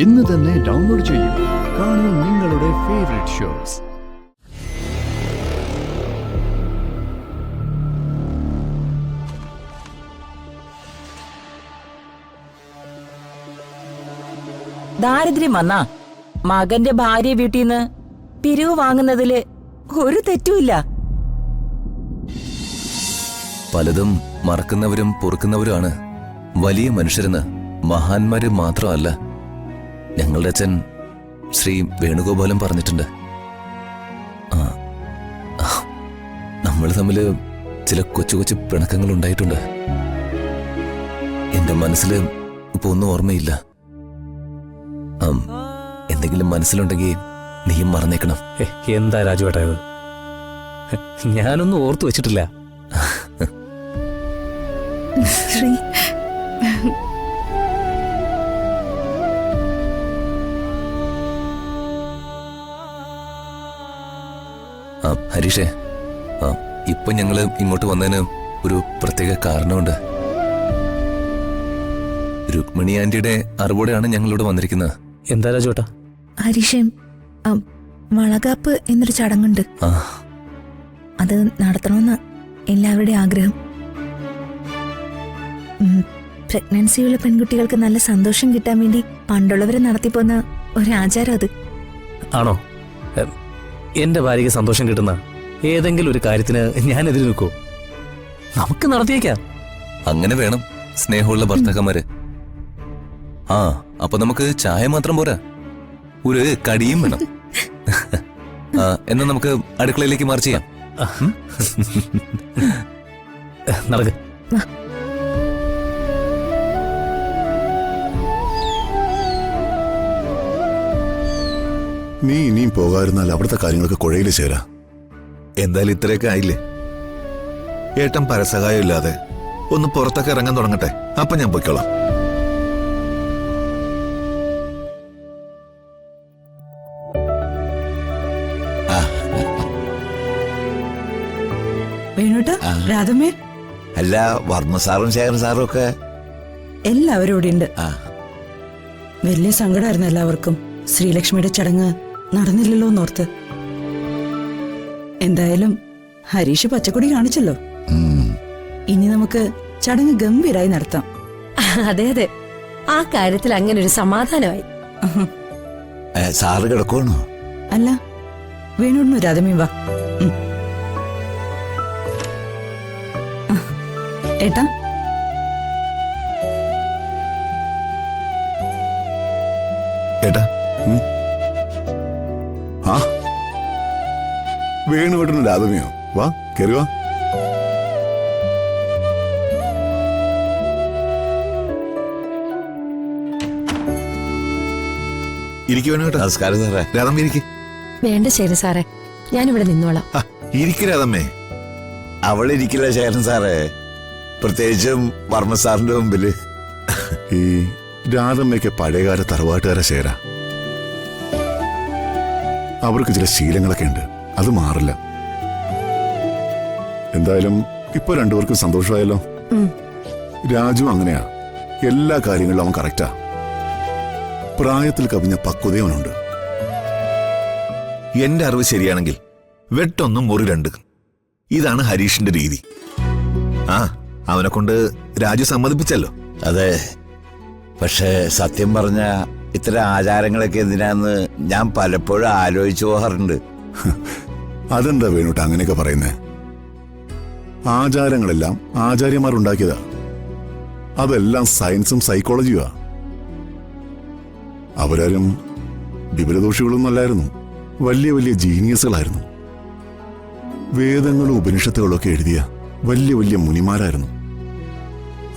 ഇന്ന് തന്നെ ഡൗൺലോഡ് ചെയ്യൂ. കാണൂ നിങ്ങളുടെ ഫേവറേറ്റ് ഷോസ്. ദാരിദ്ര്യം വന്നാ മകന്റെ ഭാര്യ വീട്ടിൽ നിന്ന് പിരിവ് വാങ്ങുന്നതില് ഒരു തെറ്റുമില്ല. പലതും മറക്കുന്നവരും പൊറുക്കുന്നവരുമാണ് വലിയ മനുഷ്യരെന്ന് മഹാന്മാര് മാത്രമല്ല ഞങ്ങളുടെ അച്ഛൻ ശ്രീ വേണുഗോപാലൻ പറഞ്ഞിട്ടുണ്ട്. നമ്മൾ തമ്മില് ചില കൊച്ചു കൊച്ചു പിണക്കങ്ങൾ ഉണ്ടായിട്ടുണ്ട്. എന്റെ മനസ്സില് ഇപ്പൊ ഒന്നും ഓർമ്മയില്ല. എന്തെങ്കിലും മനസ്സിലുണ്ടെങ്കിൽ നീയും മറന്നേക്കണം. എന്താ രാജുവേട്ടാ ഇത്? ഞാനൊന്നും ഓർത്തു വെച്ചിട്ടില്ല. ഹരീഷേ, ഇപ്പൊ ഞങ്ങള് ഇങ്ങോട്ട് വന്നതിന് ഒരു പ്രത്യേക കാരണമുണ്ട്. രുക്മിണി ആന്റിയുടെ അറിവോടെയാണ് ഞങ്ങളിവിടെ വന്നിരിക്കുന്നത്. എന്താ രാജുവേട്ടാ? ഹരീഷേം, വളകാപ്പ് എന്നൊരു ചടങ്ങുണ്ട്. അത് നടത്തണമെന്ന് എല്ലാവരുടെയും ആഗ്രഹം. പ്രഗ്നൻസിയുള്ള പെൺകുട്ടികൾക്ക് നല്ല സന്തോഷം കിട്ടാൻ വേണ്ടി പണ്ടുള്ളവരെ നടത്തിപ്പോന്ന ഒരാചാരം അത്. ആണോ? എന്റെ ഭാര്യയ്ക്ക് സന്തോഷം കിട്ടുന്ന ഏതെങ്കിലും ഒരു കാര്യത്തിന് ഞാൻ എതിര് നിൽക്കോ? നമുക്ക് നടത്തിയേക്കാം. അങ്ങനെ വേണം സ്നേഹമുള്ള ഭർത്താക്കന്മാര്. അപ്പൊ നമുക്ക് ചായ മാത്രം പോരാ, ഒരു കടിയും വേണം. എന്നാ നമുക്ക് അടുക്കളയിലേക്ക് മാർച്ച് ചെയ്യാം. നടക്ക്. നീ ഇനിയും പോകാതിരുന്നാൽ അവിടുത്തെ കാര്യങ്ങളൊക്കെ കുഴയില് ചേരാ. എന്തായാലും ഇത്രയൊക്കെ ആയില്ലേ? ഏട്ടൻ പരസഹായം ഇല്ലാതെ ഒന്ന് പുറത്തൊക്കെ ഇറങ്ങാൻ തുടങ്ങട്ടെ, അപ്പൊ ഞാൻ പൊയ്ക്കോളാം. വേണുട്ടാ, രാധമ്മേ, അല്ല വർമ്മ സാറും ശേഖരൻ സാറും ഒക്കെ എല്ലാവരും ഇവിടെ ഉണ്ട്. വലിയ സങ്കടമായിരുന്നു എല്ലാവർക്കും ശ്രീലക്ഷ്മിയുടെ ചടങ്ങ് നടന്നില്ലല്ലോ എന്നോർത്ത്. എന്തായാലും ഹരീഷ് പച്ചക്കൊടി കാണിച്ചല്ലോ. ഇനി നമുക്ക് ചടങ്ങ് ഗംഭീരായി നടത്താം. അതെ അതെ, ആ കാര്യത്തിൽ അങ്ങനെ ഒരു സമാധാനമായി. സാറ് കിടക്കുവാണോ? അല്ല, വേണുണ്ണു രാധമ്മയും വാ. ഏട്ടാ, ഏട്ടാ, വേണുവേട്ടന് രാധമയോ? വാ, കേറി വാ. ഇരിക്കു വേണു. നമസ്കാരം സാറേ. രാധമ്മ ഇരിക്ക്. വേണ്ട ശരി സാറേ, ഞാനിവിടെ നിന്നോളാം. ഇരിക്കു രാധമ്മേ. അവളിരിക്കില്ല ശേഖരൻ സാറേ, പ്രത്യേകിച്ചും വർമ്മ സാറിന്റെ മുമ്പില്. ഈ രാധമ്മയ്ക്ക് പഴയകാല തറവാട്ടുകാരെ ചേരാ. അവർക്ക് ചില ശീലങ്ങളൊക്കെ ഉണ്ട്, അത് മാറില്ല. എന്തായാലും ഇപ്പൊ രണ്ടുപേർക്കും സന്തോഷമായല്ലോ. രാജു അങ്ങനെയാ, എല്ലാ കാര്യങ്ങളിലും അവൻ കറക്റ്റാ. പ്രായത്തിൽ കവിഞ്ഞ പക്വതയവനുണ്ട്. എന്റെ അറിവ് ശരിയാണെങ്കിൽ വെട്ടൊന്നും മുറി രണ്ട്. ഇതാണ് ഹരീഷിന്റെ രീതി. അവനെ കൊണ്ട് രാജു സമ്മതിപ്പിച്ചല്ലോ. അതെ, പക്ഷേ സത്യം പറഞ്ഞ ഇത്തരം ആചാരങ്ങളൊക്കെ എന്തിനാന്ന് ഞാൻ പലപ്പോഴും ആലോചിച്ചു പോകാറുണ്ട്. അതെന്താ വേണുട്ട് അങ്ങനെയൊക്കെ പറയുന്നേ? ആചാരങ്ങളെല്ലാം ആചാര്യന്മാരുണ്ടാക്കിയതാ. അതെല്ലാം സയൻസും സൈക്കോളജിയുമാ. അവരാരും വിപരദോഷികളൊന്നും അല്ലായിരുന്നു, വലിയ വലിയ ജീനിയസുകളായിരുന്നു. വേദങ്ങളും ഉപനിഷത്തുകളും ഒക്കെ എഴുതിയ വലിയ വലിയ മുനിമാരായിരുന്നു.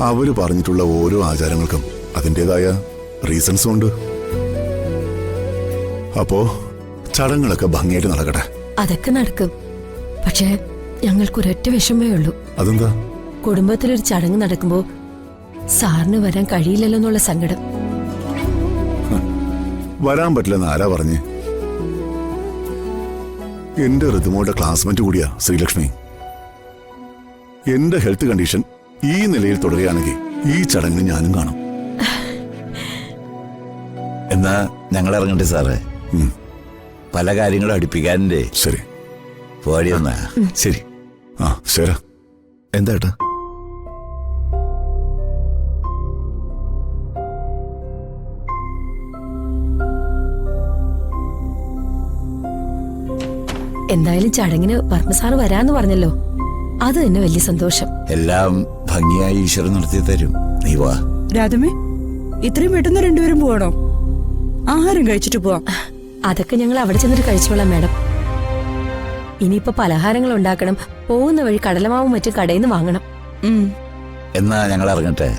അവര് പറഞ്ഞിട്ടുള്ള ഓരോ ആചാരങ്ങൾക്കും അതിൻ്റെതായ റീസൺസും ഉണ്ട്. അപ്പോ ചടങ്ങുകളൊക്കെ ഭംഗിയായിട്ട് നടക്കട്ടെ. അതൊക്കെ നടക്കും, പക്ഷേ ഞങ്ങൾക്കൊരൊറ്റ വിഷമേ ഉള്ളൂ. അതെന്താ? കുടുംബത്തിലൊരു ചടങ്ങ് നടക്കുമ്പോ സാറിന് വരാൻ കഴിയില്ലല്ലോ എന്നുള്ള സങ്കടം. വരാൻ പറ്റില്ലെന്ന് ആരാ പറഞ്ഞേ? എന്റെ ഋതുമോളുടെ ക്ലാസ്മേറ്റ് കൂടിയാ ശ്രീലക്ഷ്മി. എന്റെ ഹെൽത്ത് കണ്ടീഷൻ ഈ നിലയിൽ തുടരുകയാണെങ്കിൽ ഈ ചടങ്ങിന് ഞാനും കാണും. എന്നാ ഞങ്ങൾ ഇറങ്ങട്ടെ സാറേ. ഉം, പല കാര്യങ്ങളും അടുപ്പിക്കാനുണ്ട്. ശരി. പോടിയെന്നാ. ശരി. ആ ശരി. എന്താ ഏട്ടാ? എന്തായാലും ചടങ്ങിന് വർമ്മസാറ് വരാന്ന് പറഞ്ഞല്ലോ, അത് തന്നെ വലിയ സന്തോഷം. എല്ലാം ഭംഗിയായി ഈശ്വരൻ നടത്തി തരും. നീ വാ. രാധമേ, ഇത്രയും പെട്ടെന്ന് രണ്ടുപേരും പോവാണോ? ആഹാരം കഴിച്ചിട്ട് പോവാം. അതൊക്കെ ഞങ്ങൾ അവിടെ ചെന്നിട്ട് കഴിച്ചോളാം മാഡം. ഇനിയിപ്പോ പലഹാരങ്ങൾ ഉണ്ടാക്കണം. പോകുന്ന വഴി കടലമാവും മറ്റും കടയിൽ നിന്ന് വാങ്ങണം. എന്നാ ഞങ്ങൾ ഇറങ്ങട്ടെ.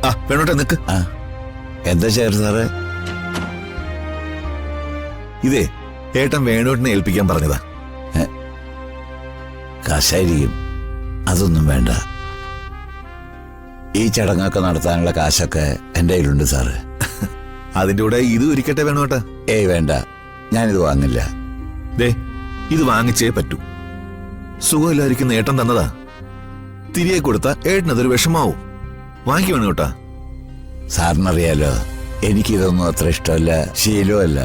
ആ വേണോട്ടെ നിക്ക്. ആ എന്താ ചേർ സാറേ? ഇതേ ഏട്ടൻ വേണോട്ടിനെ ഏൽപ്പിക്കാൻ പറഞ്ഞതാ. കാശായിരിക്കും. അതൊന്നും വേണ്ട. ഈ ചടങ്ങൊക്കെ നടത്താനുള്ള കാശൊക്കെ എന്റെ കയ്യിലുണ്ട് സാറ്. അതിന്റെ കൂടെ ഇത് ഒരിക്കട്ടെ വേണോട്ടാ. ഏയ് വേണ്ട, ഞാനിത് വാങ്ങില്ല. ദേ ഇത് വാങ്ങിച്ചേ പറ്റൂ. സുഖമില്ലാതിരിക്കുന്ന ഏട്ടൻ തന്നതാ. തിരികെ കൊടുത്ത ഏട്ടനതൊരു വിഷമാവും. വാങ്ങിക്കു വേണോട്ടാ. സാറിനറിയാലോ, എനിക്കിതൊന്നും അത്ര ഇഷ്ടമല്ല, ശീലമല്ല.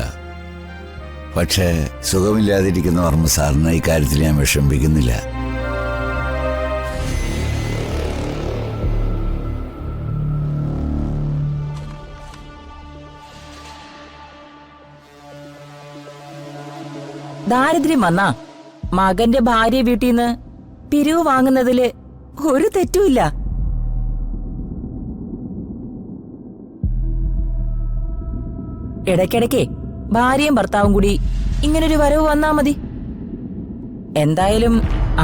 പക്ഷേ സുഖമില്ലാതിരിക്കുന്ന വർമ്മ സാറിന് ഈ കാര്യത്തിൽ ഞാൻ വിഷമിപ്പിക്കുന്നില്ല. ദാരിദ്ര്യം വന്നാ മകന്റെ ഭാര്യ വീട്ടിൽ നിന്ന് പിരിവ് വാങ്ങുന്നതില് ഒരു തെറ്റുമില്ല. ഇടയ്ക്കിടയ്ക്ക് ഭാര്യയും ഭർത്താവും കൂടി ഇങ്ങനൊരു വരവ് വന്നാ മതി. എന്തായാലും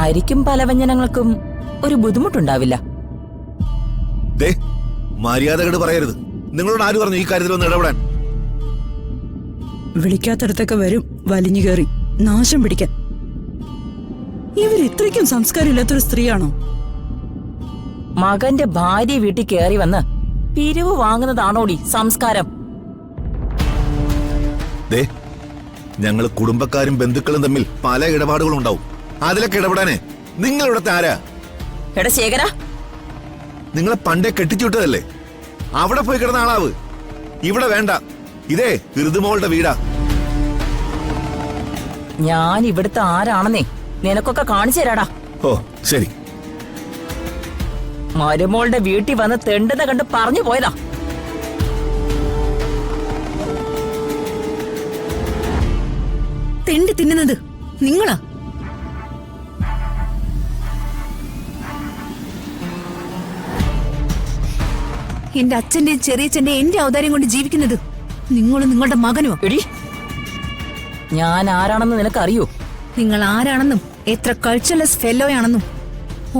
അരിക്കും പലവ്യഞ്ജനങ്ങൾക്കും ഒരു ബുദ്ധിമുട്ടുണ്ടാവില്ല. ദേ മര്യാദകേട് പറയരുത്. നിങ്ങളോട് ആര് പറഞ്ഞു ഈ കാര്യത്തിൽ ഒന്ന് ഇടപെടാൻ? വിളിക്കാത്തടത്തൊക്കെ വരും വലിഞ്ഞു കയറി നാശം പിടിക്കാൻ. ഇവർ ഇത്രയ്ക്കും സംസ്കാരമില്ലാത്തൊരു സ്ത്രീയാണോ? മകന്റെ ഭാര്യ വീട്ടിൽ കയറി വന്ന് പിരിവ് വാങ്ങുന്നതാണോടി സംസ്കാരം? ദേ ഞങ്ങൾ കുടുംബക്കാരും ബന്ധുക്കളും തമ്മിൽ പല ഇടപാടുകളും ഉണ്ടാവും. അതിലൊക്കെ ഇടപെടാനേ നിങ്ങൾ ഇവിടത്തെ ആരാ? എടാ ശേഖര, നിങ്ങളെ പണ്ടേ കെട്ടിച്ചുവിട്ടതല്ലേ? അവിടെ പോയി കിടന്ന ആളാവ്. ഇവിടെ വേണ്ട. ഇതേ ഋതുമോളുടെ വീടാ. ഞാൻ ഇവിടുത്തെ ആരാണെന്നേ നിനക്കൊക്കെ കാണിച്ചു തരാടാ. ഓ ശരി. മരുമോളുടെ വീട്ടിൽ വന്ന് തെണ്ടുന്ന കണ്ട് പറഞ്ഞു പോയതാ. തെണ്ടി തിന്നുന്നത് നിങ്ങളാ. എന്റെ അച്ഛന്റെയും ചെറിയച്ഛന്റെയും എന്റെ ഔദാര്യം കൊണ്ട് ജീവിക്കുന്നത് നിങ്ങളും നിങ്ങളുടെ മകനുമോ? എടി, ഞാൻ ആരാണെന്ന് നിനക്കറിയോ? നിങ്ങൾ ആരാണെന്നും എത്ര കൾച്ചർലെസ് ഫെല്ലോയാണെന്നും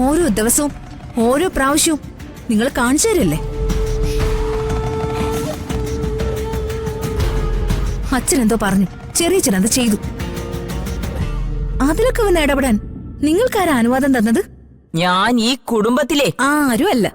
ഓരോ ദിവസവും ഓരോ പ്രാവശ്യവും നിങ്ങൾ കാണിച്ചു തരല്ലേ? അച്ഛനെന്തോ പറഞ്ഞു, ചെറിയച്ഛനെന്തോ ചെയ്തു. അതിലൊക്കെ വന്ന് ഇടപെടാൻ നിങ്ങൾക്കാരാ അനുവാദം തന്നത്? ഞാൻ ഈ കുടുംബത്തിലെ ആരും അല്ല.